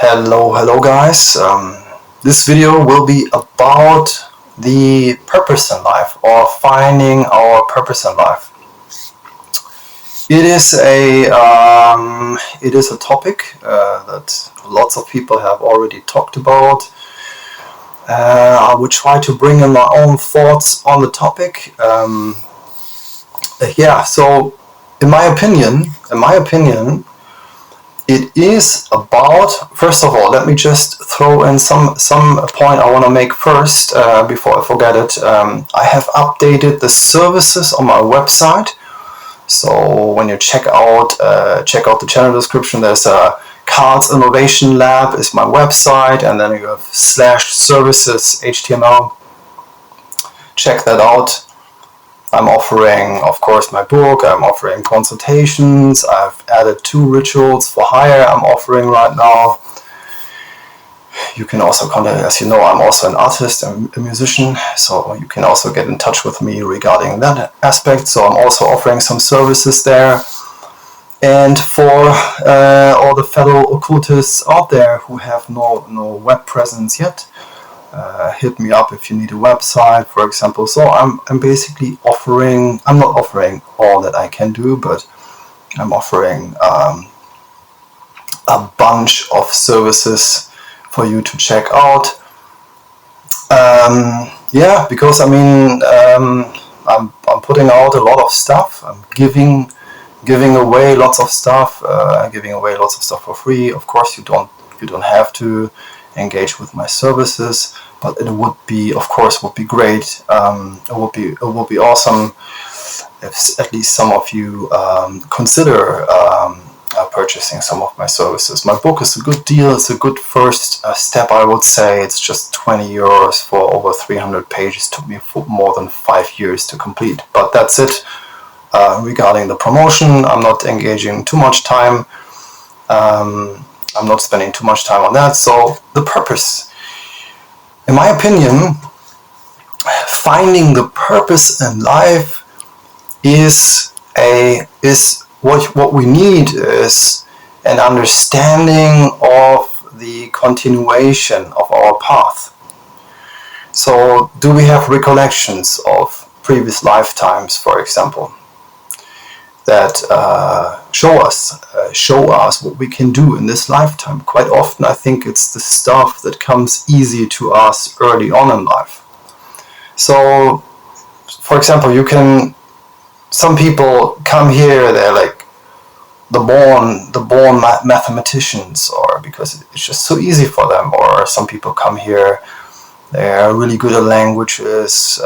Hello guys. This video will be about the purpose in life, or finding our purpose in life. It is a topic that lots of people have already talked about. I will try to bring in my own thoughts on the topic. So in my opinion, it is about, first of all, let me just throw in some point I want to make first before I forget it. I have updated the services on my website. So when you check out the channel description, there's a Cards Innovation Lab is my website, and then you have /services HTML. Check that out. I'm offering, of course, my book. I'm offering consultations. I've added 2 rituals for hire I'm offering right now. You can also contact, as you know, I'm also an artist and a musician, so you can also get in touch with me regarding that aspect. So I'm also offering some services there. And for all the fellow occultists out there who have no web presence yet, hit me up if you need a website, for example. So I'm basically offering, I'm not offering all that I can do, but I'm offering a bunch of services for you to check out. Because I'm putting out a lot of stuff. I'm giving away lots of stuff, for free. Of course, you don't have to engage with my services, but it would be great. It would be awesome if at least some of you consider purchasing some of my services. My book is a good deal. It's a good first step, I would say. It's just 20 euros for over 300 pages. It took me more than 5 years to complete, but that's it. Regarding the promotion, I'm not engaging too much time. I'm not spending too much time on that. So the purpose, in my opinion, finding the purpose in life is what we need is an understanding of the continuation of our path. So do we have recollections of previous lifetimes, for example, that show us what we can do in this lifetime? Quite often I think it's the stuff that comes easy to us early on in life. So, for example, some people come here, they're like the born mathematicians, or because it's just so easy for them. Or some people come here, they're really good at languages,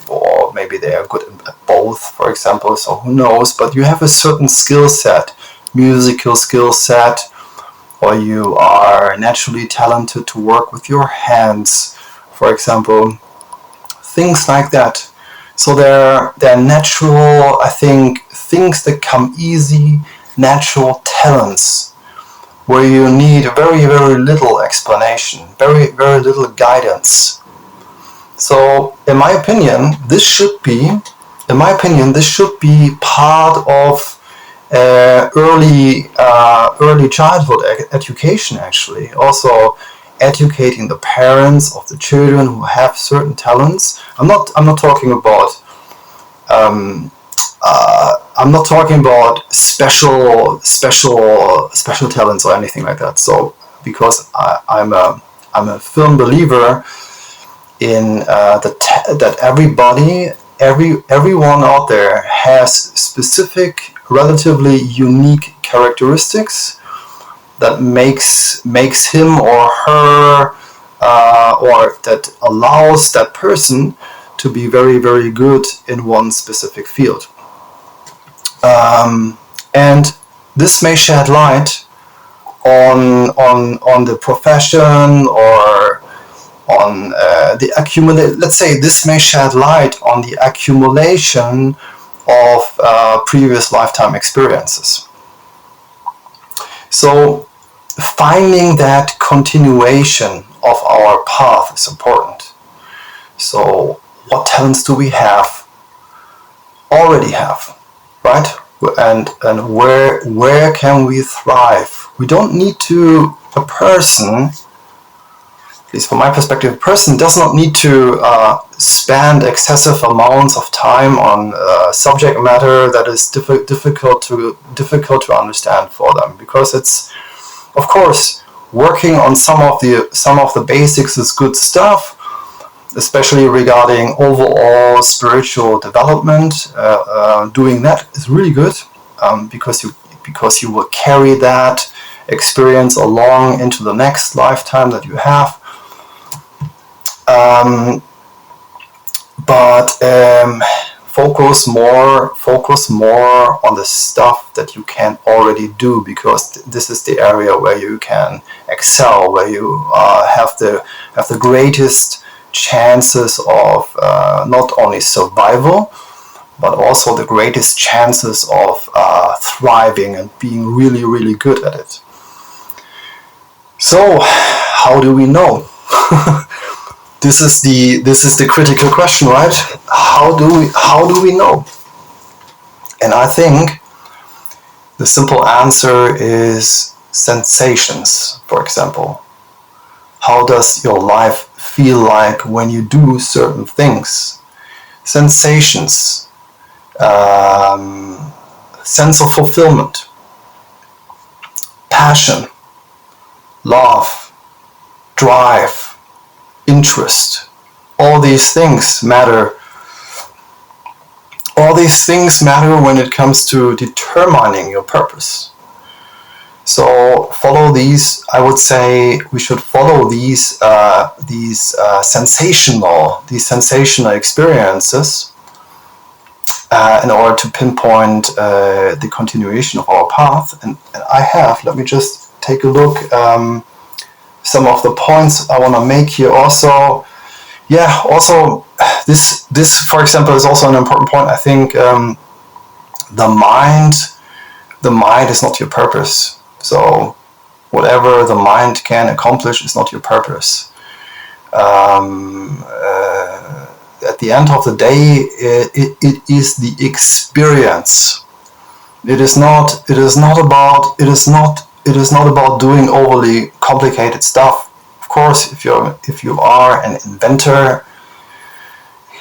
or maybe they are good at both, for example. So who knows? But you have a certain skill set, musical skill set, or you are naturally talented to work with your hands, for example. Things like that. So they're natural, I think, things that come easy, natural talents, where you need very, very little explanation, very, very little guidance. So, in my opinion, this should be part of early childhood education. Actually, also educating the parents of the children who have certain talents. I'm not talking about special talents or anything like that. So, because I'm a firm believer in that everyone out there has specific, relatively unique characteristics that makes him or her, or that allows that person to be very, very good in one specific field. And this may shed light on the profession, or on the accumulate. Let's say this may shed light on the accumulation of previous lifetime experiences. So finding that continuation of our path is important. So what talents do we already have, right? and where can we thrive? We don't need to, a person, at least from my perspective, a person does not need to spend excessive amounts of time on subject matter that is difficult to understand for them, because it's, of course, working on some of the basics is good stuff, especially regarding overall spiritual development. Doing that is really good, because you will carry that experience along into the next lifetime that you have. But focus more on the stuff that you can already do, because this is the area where you can excel, where you have the greatest chances of not only survival, but also the greatest chances of thriving and being really, really good at it. So, how do we know? This is the critical question, right? How do we know? And I think the simple answer is sensations, for example. How does your life feel like when you do certain things? Sensations, sense of fulfillment, passion, love, drive, interest. All these things matter. All these things matter when it comes to determining your purpose. So follow these. I would say we should follow these sensational experiences in order to pinpoint the continuation of our path. And I have. Let me just take a look. Some of the points I want to make here also. Yeah. Also, this for example is also an important point. I think the mind is not your purpose. So whatever the mind can accomplish is not your purpose. At the end of the day, it is the experience. It is not about doing overly complicated stuff. Of course, if you are an inventor,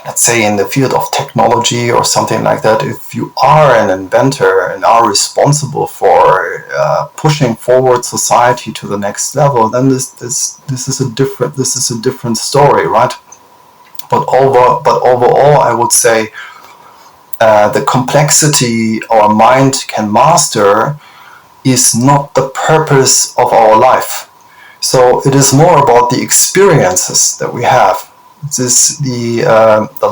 let's say in the field of technology or something like that, if you are an inventor and are responsible for pushing forward society to the next level, then this is a different story, right? But overall, I would say the complexity our mind can master is not the purpose of our life. So it is more about the experiences that we have. This the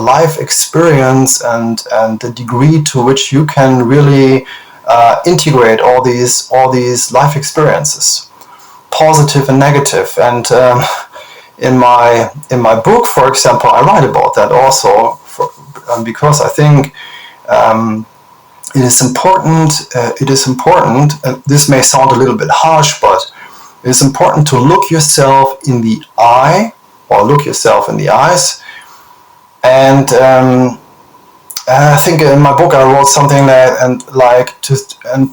life experience and the degree to which you can really integrate all these life experiences, positive and negative. And in my book, for example, I write about that also, because I think it is important. This may sound a little bit harsh, but it is important to look yourself in the eye, or look yourself in the eyes. And I think in my book I wrote something that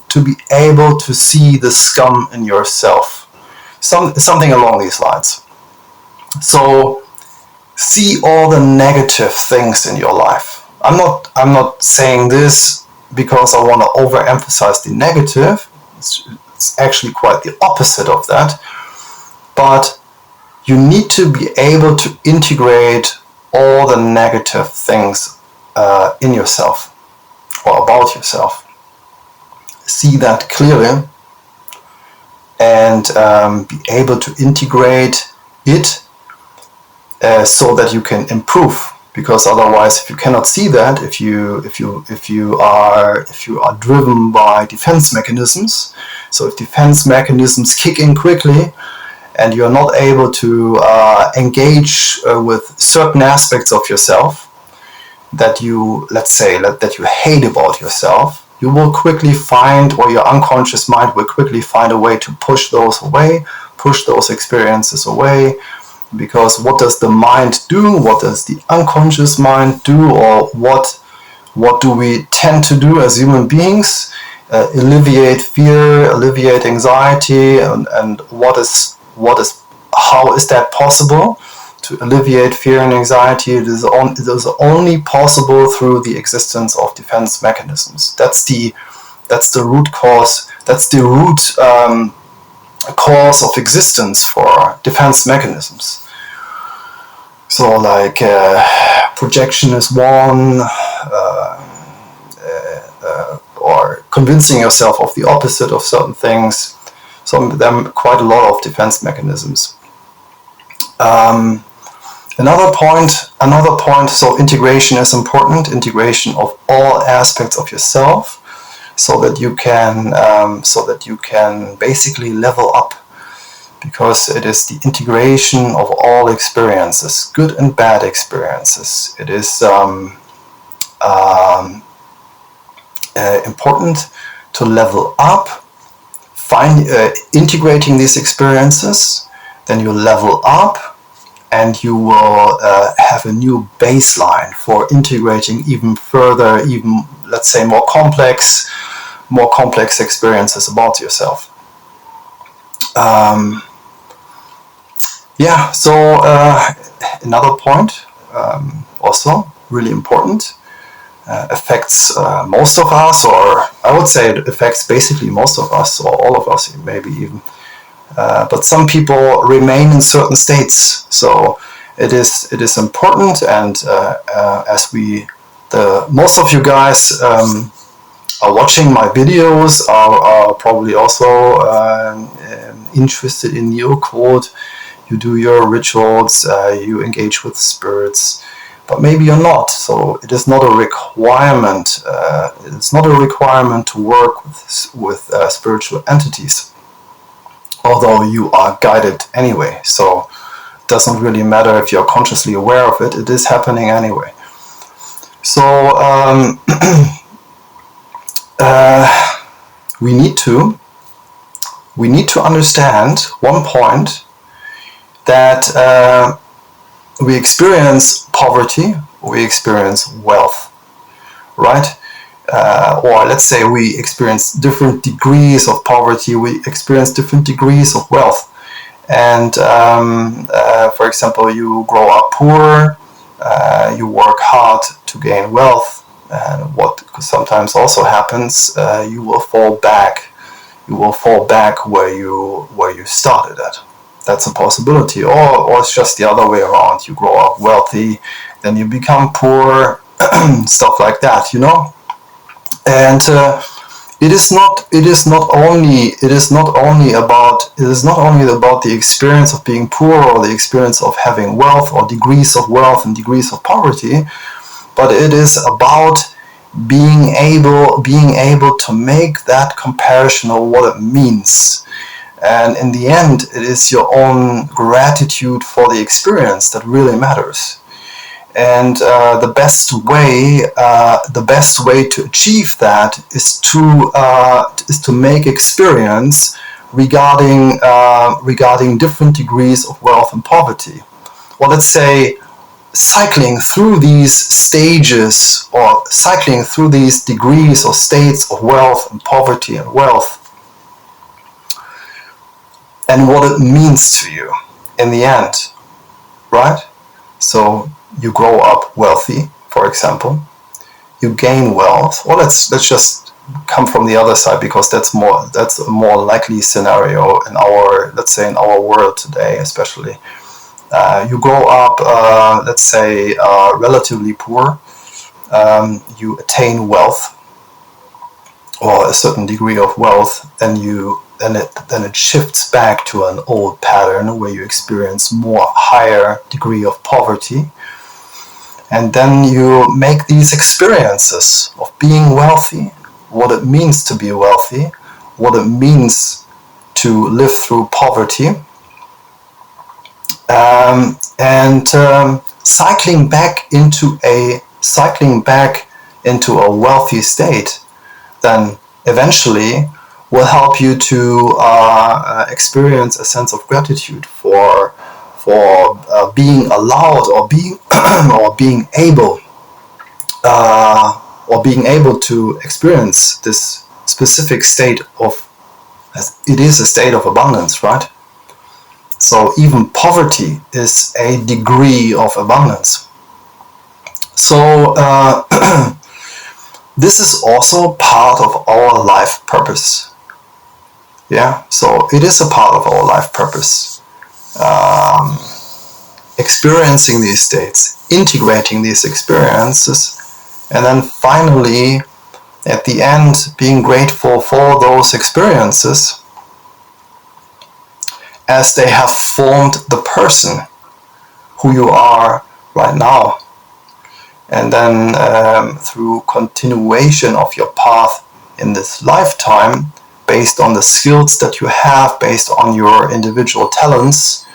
to be able to see the scum in yourself, something along these lines. So see all the negative things in your life. I'm not saying this because I want to overemphasize the negative. It's actually quite the opposite of that. But you need to be able to integrate all the negative things in yourself or about yourself. See that clearly and be able to integrate it so that you can improve. Because otherwise, if you cannot see that, if you are driven by defense mechanisms, so if defense mechanisms kick in quickly, and you're not able to engage with certain aspects of yourself that you, let's say, that you hate about yourself, you will quickly find, or your unconscious mind will quickly find a way to push those away, push those experiences away. Because what does the mind do? What does the unconscious mind do? Or what what do we tend to do as human beings? Alleviate fear, alleviate anxiety, and how is that possible? To alleviate fear and anxiety, it is only possible through the existence of defense mechanisms. That's the root cause. That's the root cause of existence for defense mechanisms. So, like projection is one, or convincing yourself of the opposite of certain things. Some of them, quite a lot of defense mechanisms. Another point, so integration is important, integration of all aspects of yourself, so that you can basically level up, because it is the integration of all experiences, good and bad experiences. It is important to level up, integrating these experiences, then you level up, and you will have a new baseline for integrating even further, even, let's say, more complex experiences about yourself. So another point, also really important, affects most of us, or I would say it affects basically most of us, or all of us, maybe even. But some people remain in certain states, so it is important. And as most of you guys are watching my videos, are probably also interested in the occult. You do your rituals, you engage with spirits, but maybe you're not. So it is not a requirement. It's not a requirement to work with spiritual entities, although you are guided anyway. So it doesn't really matter if you're consciously aware of it. It is happening anyway. So we need to understand one point, that we experience poverty, we experience wealth, right? Or let's say we experience different degrees of poverty, we experience different degrees of wealth. And for example, you grow up poor, you work hard to gain wealth, and what sometimes also happens, you will fall back where you started at. That's a possibility. Or it's just the other way around. You grow up wealthy, then you become poor, stuff like that, And it is not only about the experience of being poor, or the experience of having wealth, or degrees of wealth and degrees of poverty, but it is about being able to make that comparison of what it means. And in the end, it is your own gratitude for the experience that really matters. And the best way to achieve that is to make experience regarding different degrees of wealth and poverty. Well, let's say cycling through these stages, or cycling through these degrees or states of wealth and poverty and wealth, and what it means to you in the end, right? So you grow up wealthy, for example, you gain wealth. Well, let's just come from the other side, because that's a more likely scenario in our world today, especially. You grow up, let's say, relatively poor. You attain wealth, or a certain degree of wealth, then it shifts back to an old pattern where you experience higher degree of poverty, and then you make these experiences of being wealthy, what it means to be wealthy, what it means to live through poverty, and cycling back into a wealthy state, then eventually will help you to experience a sense of gratitude for being allowed, or being able, or being able to experience this specific state of, it is a state of abundance, right? So even poverty is a degree of abundance. So this is also part of our life purpose. Yeah, so it is a part of our life purpose. Experiencing these states, integrating these experiences, and then finally, at the end, being grateful for those experiences as they have formed the person who you are right now. And then through continuation of your path in this lifetime, based on the skills that you have, based on your individual talents,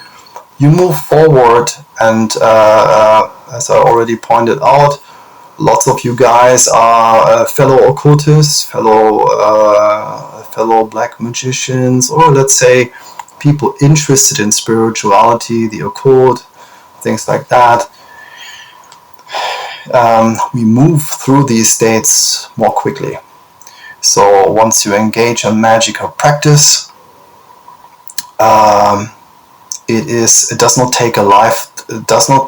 you move forward. And as I already pointed out, lots of you guys are fellow occultists, fellow black magicians, or let's say people interested in spirituality, the occult, things like that. We move through these states more quickly. So once you engage in magical practice,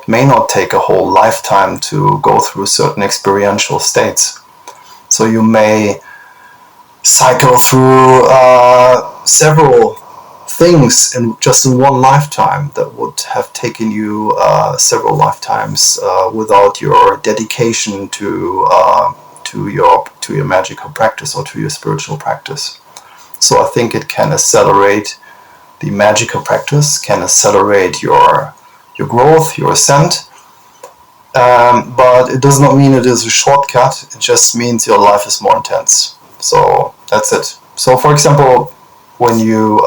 may not take a whole lifetime to go through certain experiential states. So you may cycle through several things in one lifetime that would have taken you several lifetimes without your dedication to your magical practice or to your spiritual practice. So I think it can accelerate the magical practice, can accelerate your growth, your ascent, but it does not mean it is a shortcut. It just means your life is more intense. So that's it. So for example, when you're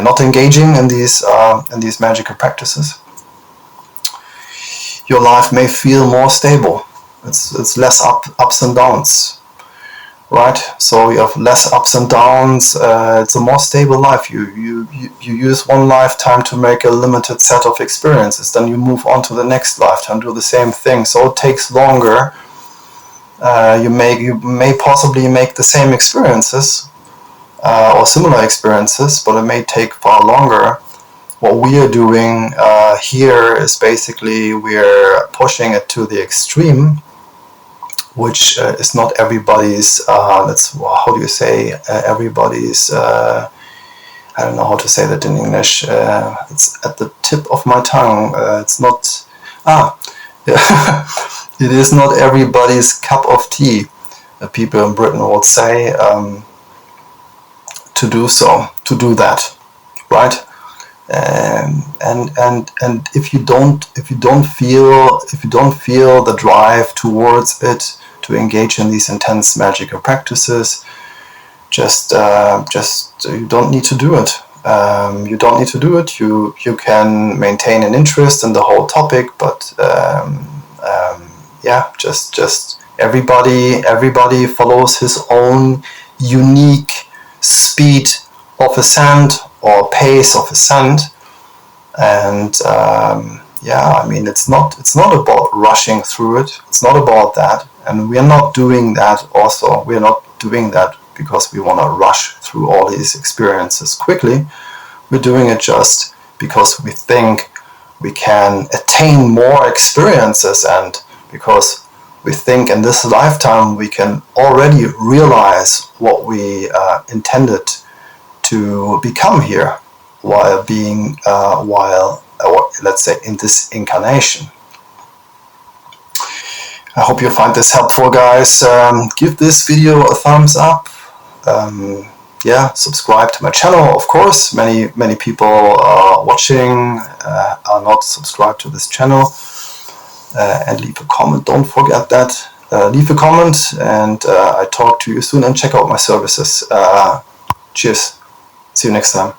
not engaging in these magical practices, your life may feel more stable. It's less ups and downs, right? So you have less ups and downs. It's a more stable life. You use one lifetime to make a limited set of experiences. Then you move on to the next lifetime, do the same thing. So it takes longer. You may possibly make the same experiences or similar experiences, but it may take far longer. What we are doing here is basically we're pushing it to the extreme, which is not everybody's, everybody's, I don't know how to say that in English, it's at the tip of my tongue, it's not, it is not everybody's cup of tea, people in Britain would say, to do that, right? And if you don't feel the drive towards it, to engage in these intense magical practices, just you don't need to do it. You don't need to do it. You can maintain an interest in the whole topic, but just everybody follows his own unique speed of ascent or pace of ascent, and it's not about rushing through it. It's not about that, and we're not doing that. Also, we're not doing that because we want to rush through all these experiences quickly. We're doing it just because we think we can attain more experiences, and because we think in this lifetime we can already realize what we intended to become here while being let's say in this incarnation. I hope you find this helpful, guys. Give this video a thumbs up. Subscribe to my channel, of course. Many people watching are not subscribed to this channel. And leave a comment, don't forget that. Leave a comment, and I talk to you soon, and check out my services. Cheers. See you next time.